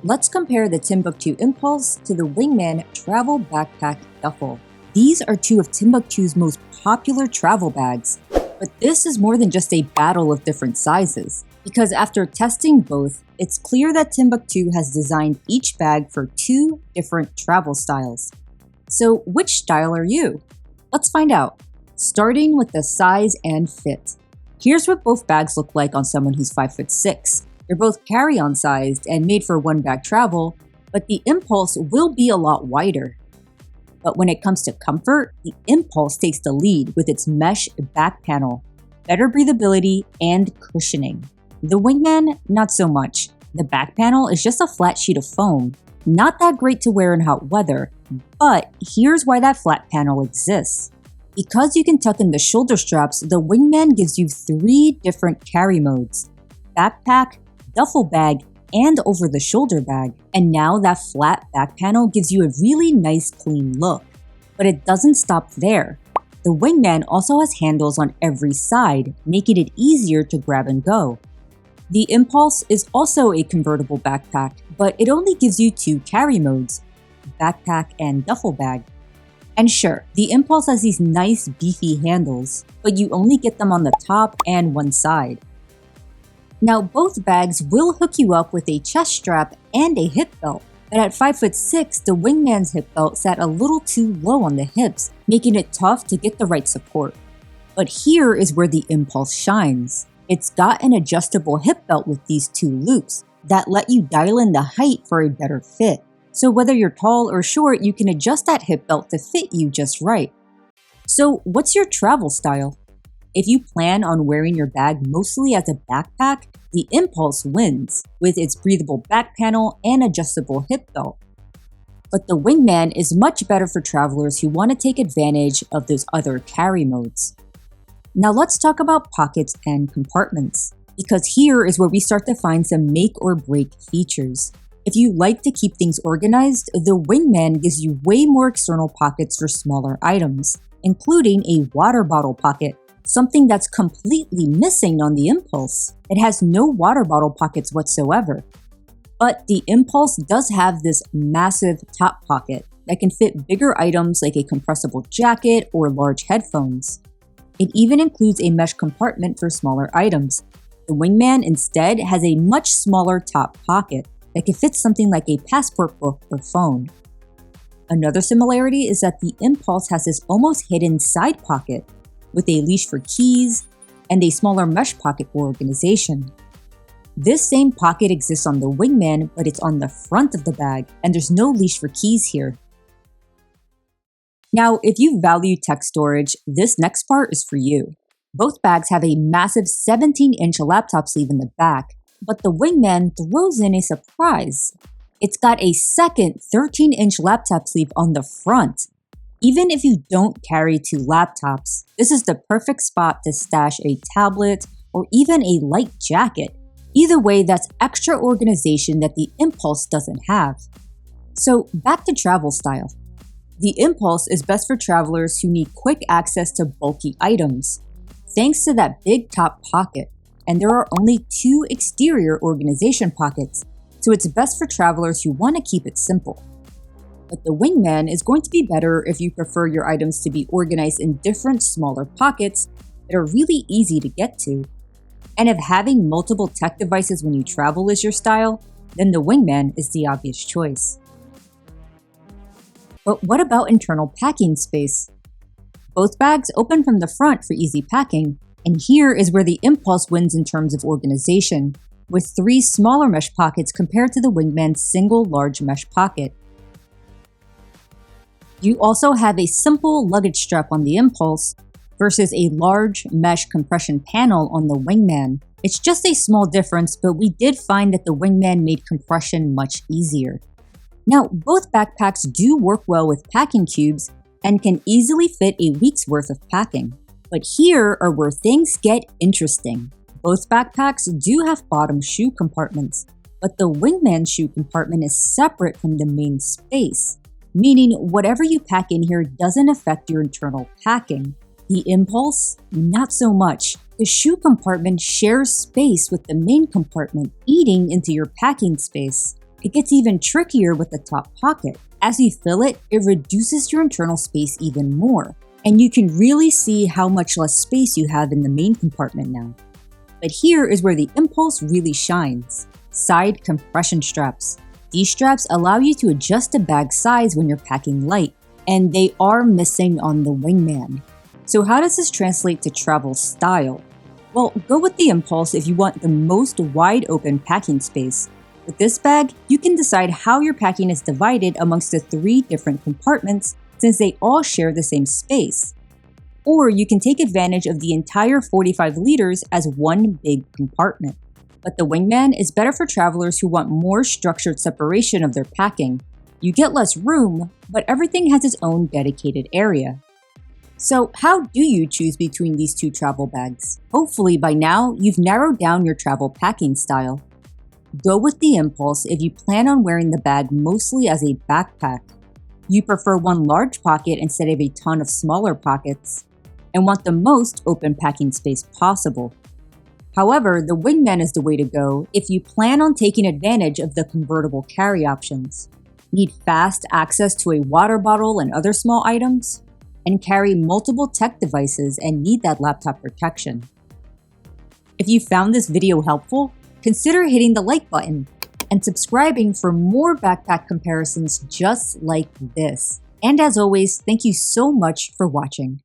Let's compare the Timbuk2 Impulse to the Wingman Travel Backpack Duffel. These are two of Timbuk2's most popular travel bags, but this is more than just a battle of different sizes, because after testing both, it's clear that Timbuk2 has designed each bag for two different travel styles. So which style are you? Let's find out, starting with the size and fit. Here's what both bags look like on someone who's 5'6". They're both carry-on sized and made for one-bag travel, but the Impulse will be a lot wider. But when it comes to comfort, the Impulse takes the lead with its mesh back panel, better breathability, and cushioning. The Wingman, not so much. The back panel is just a flat sheet of foam. Not that great to wear in hot weather, but here's why that flat panel exists. Because you can tuck in the shoulder straps, the Wingman gives you 3 different carry modes: backpack, duffel bag, and over-the-shoulder bag. And now that flat back panel gives you a really nice clean look. But it doesn't stop there. The Wingman also has handles on every side, making it easier to grab and go. The Impulse is also a convertible backpack, but it only gives you 2 carry modes: backpack and duffel bag. And sure, the Impulse has these nice beefy handles, but you only get them on the top and one side. Now, both bags will hook you up with a chest strap and a hip belt, but at 5'6", the Wingman's hip belt sat a little too low on the hips, making it tough to get the right support. But here is where the Impulse shines. It's got an adjustable hip belt with these 2 loops that let you dial in the height for a better fit. So whether you're tall or short, you can adjust that hip belt to fit you just right. So what's your travel style? If you plan on wearing your bag mostly as a backpack, the Impulse wins with its breathable back panel and adjustable hip belt. But the Wingman is much better for travelers who want to take advantage of those other carry modes. Now let's talk about pockets and compartments, because here is where we start to find some make or break features. If you like to keep things organized, the Wingman gives you way more external pockets for smaller items, including a water bottle pocket, something that's completely missing on the Impulse. It has no water bottle pockets whatsoever. But the Impulse does have this massive top pocket that can fit bigger items like a compressible jacket or large headphones. It even includes a mesh compartment for smaller items. The Wingman instead has a much smaller top pocket that can fit something like a passport book or phone. Another similarity is that the Impulse has this almost hidden side pocket with a leash for keys and a smaller mesh pocket for organization. This same pocket exists on the Wingman, but it's on the front of the bag, and there's no leash for keys here. Now, if you value tech storage, this next part is for you. Both bags have a massive 17-inch laptop sleeve in the back, but the Wingman throws in a surprise. It's got a second 13-inch laptop sleeve on the front. Even if you don't carry 2 laptops, this is the perfect spot to stash a tablet or even a light jacket. Either way, that's extra organization that the Impulse doesn't have. So back to travel style. The Impulse is best for travelers who need quick access to bulky items, thanks to that big top pocket, and there are only 2 exterior organization pockets, so it's best for travelers who want to keep it simple. But the Wingman is going to be better if you prefer your items to be organized in different smaller pockets that are really easy to get to. And if having multiple tech devices when you travel is your style, then the Wingman is the obvious choice. But what about internal packing space? Both bags open from the front for easy packing, and here is where the Impulse wins in terms of organization, with 3 smaller mesh pockets compared to the Wingman's single large mesh pocket. You also have a simple luggage strap on the Impulse versus a large mesh compression panel on the Wingman. It's just a small difference, but we did find that the Wingman made compression much easier. Now, both backpacks do work well with packing cubes and can easily fit a week's worth of packing. But here are where things get interesting. Both backpacks do have bottom shoe compartments, but the Wingman shoe compartment is separate from the main space, meaning whatever you pack in here doesn't affect your internal packing. The Impulse, not so much. The shoe compartment shares space with the main compartment, eating into your packing space. It gets even trickier with the top pocket. As you fill it, it reduces your internal space even more, and you can really see how much less space you have in the main compartment now. But here is where the Impulse really shines. Side compression straps. These straps allow you to adjust the bag size when you're packing light, and they are missing on the Wingman. So how does this translate to travel style? Well, go with the Impulse if you want the most wide open packing space. With this bag, you can decide how your packing is divided amongst the 3 different compartments since they all share the same space. Or you can take advantage of the entire 45 liters as one big compartment. But the Wingman is better for travelers who want more structured separation of their packing. You get less room, but everything has its own dedicated area. So how do you choose between these 2 travel bags? Hopefully by now, you've narrowed down your travel packing style. Go with the Impulse if you plan on wearing the bag mostly as a backpack. You prefer one large pocket instead of a ton of smaller pockets, and want the most open packing space possible. However, the Wingman is the way to go if you plan on taking advantage of the convertible carry options. Need fast access to a water bottle and other small items? And carry multiple tech devices and need that laptop protection. If you found this video helpful, consider hitting the like button and subscribing for more backpack comparisons just like this. And as always, thank you so much for watching.